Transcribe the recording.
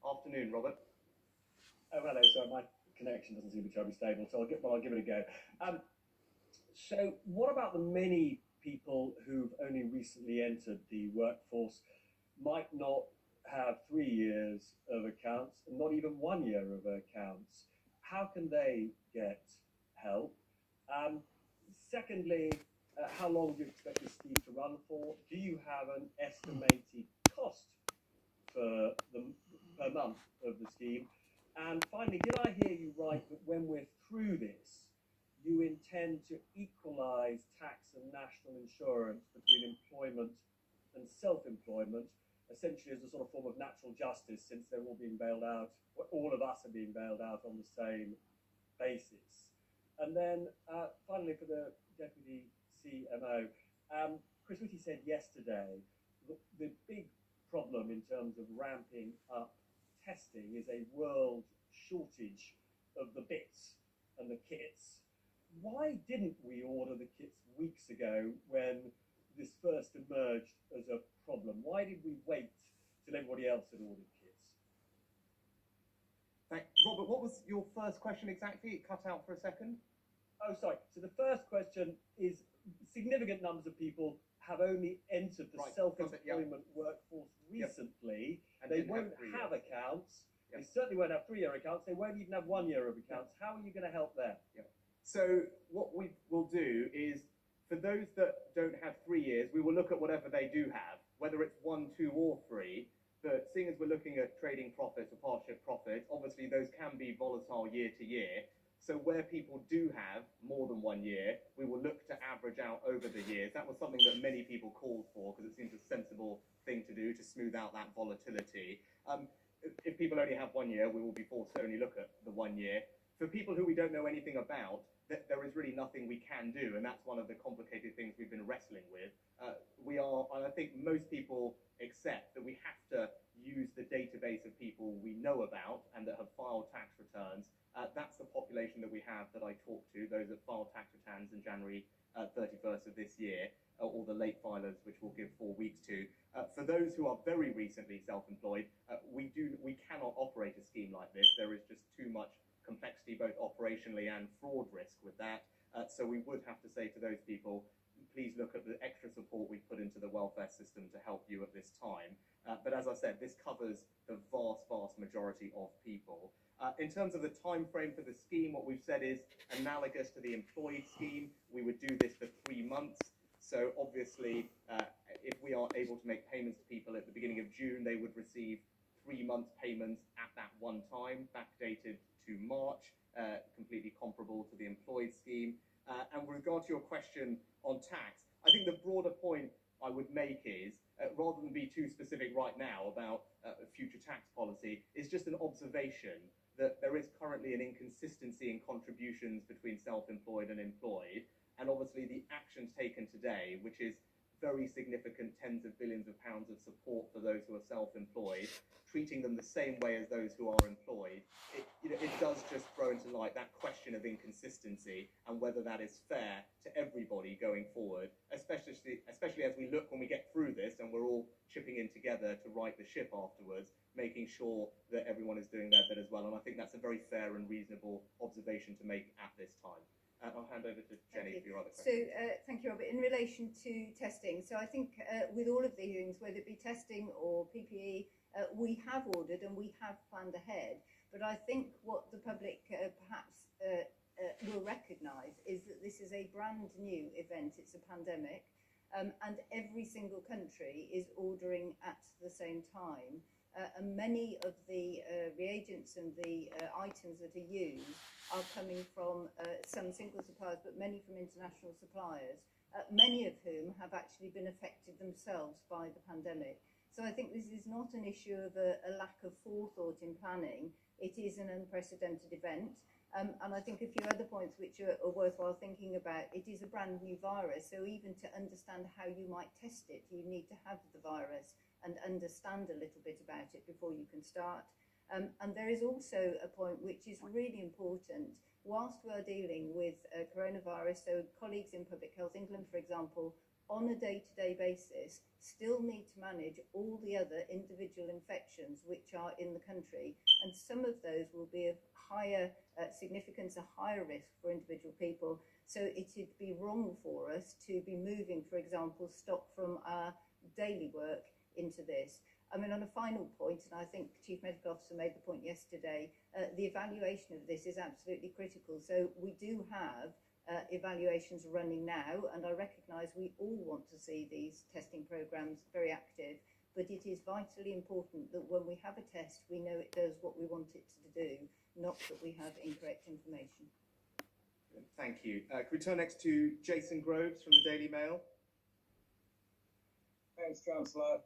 Afternoon, Robert. Oh, hello. Sorry, my connection doesn't seem to be terribly stable, so I'll give it a go. So what about the many people who've only recently entered the workforce, might not have 3 years of accounts, and not even 1 year of accounts? How can they get help? Secondly, how long do you expect this scheme to run for? Do you have an estimated cost per month of the scheme? And finally, did I hear you right that when we're through this, you intend to equalise tax and national insurance between employment and self-employment, essentially as a sort of form of natural justice, since they're all being bailed out, all of us are being bailed out on the same basis? And then finally, for the Deputy CMO, Chris Whitty said yesterday that the big problem in terms of ramping up testing is a world shortage of the bits and the kits. Why didn't we order the kits weeks ago when this first emerged as a problem? Why did we wait till everybody else had ordered kits? Robert, what was your first question exactly? It cut out for a second. Oh, sorry. So the first question is, significant numbers of people have only entered the self-employment workforce recently. And they won't have accounts. They certainly won't have 3-year accounts. They won't even have 1 year of accounts. How are you going to help them? So what we will do is, for those that don't have 3 years, we will look at whatever they do have, whether it's 1, 2 or 3. But seeing as we're looking at trading profits or partnership profits, obviously those can be volatile year to year. So where people do have more than 1 year, we will look to average out over the years. That was something that many people called for because it seems a sensible thing to do to smooth out that volatility. If people only have 1 year, we will be forced to only look at the 1 year. For people who we don't know anything about, there is really nothing we can do, and that's one of the complicated things we've been wrestling with. And I think most people accept that we have to use the database of people we know about and that have filed tax returns. That's the population that we have that I talked to, those that filed tax returns in January 31st of this year, or the late filers, which we'll give 4 weeks to. For those who are very recently self-employed, we cannot operate a scheme like this. There is just too much complexity, both operationally and fraud risk with that. So we would have to say to those people, please look at the extra support we've put into the welfare system to help you at this time. But as I said, this covers the vast majority of people. In terms of the time frame for the scheme, what we've said is analogous to the employed scheme. We would do this for 3 months. So obviously, if we are able to make payments to people at the beginning of June, they would receive 3 months payments at that one time, backdated to March, completely comparable to the employed scheme. And with regard to your question on tax, I think the broader point I would make is, rather than be too specific right now about future tax policy, is just an observation that there is currently an inconsistency in contributions between self-employed and employed. And obviously the actions taken today, which is very significant tens of billions of pounds of support for those who are self-employed, treating them the same way as those who are employed, it does just throw into light that question of inconsistency and whether that is fair to everybody going forward, especially as we look when we get through this and we're all chipping in together to right the ship afterwards, making sure that everyone is doing their bit as well. And I think that's a very fair and reasonable observation to make at this time. I'll hand over to Jenny for your other question. So, thank you, Robert. In relation to testing, so I think with all of these things, whether it be testing or PPE, we have ordered and we have planned ahead. But I think what the public perhaps will recognise is that this is a brand new event. It's a pandemic, and every single country is ordering at the same time. And many of the reagents and the items that are used are coming from some single suppliers, but many from international suppliers, many of whom have actually been affected themselves by the pandemic. So I think this is not an issue of a lack of forethought in planning. It is an unprecedented event. And I think a few other points which are worthwhile thinking about. It is a brand new virus, so even to understand how you might test it, you need to have the virus and understand a little bit about it before you can start. And there is also a point which is really important. Whilst we are dealing with coronavirus, so colleagues in Public Health England, for example, on a day-to-day basis still need to manage all the other individual infections which are in the country, and some of those will be of higher significance, a higher risk for individual people. So it would be wrong for us to be moving, for example, stock from our daily work into this. I mean, on a final point, and I think Chief Medical Officer made the point yesterday, the evaluation of this is absolutely critical. So we do have evaluations running now, and I recognise we all want to see these testing programmes very active, but it is vitally important that when we have a test, we know it does what we want it to do, not that we have incorrect information. Thank you. Can we turn next to Jason Groves from the Daily Mail? Thanks, Chancellor.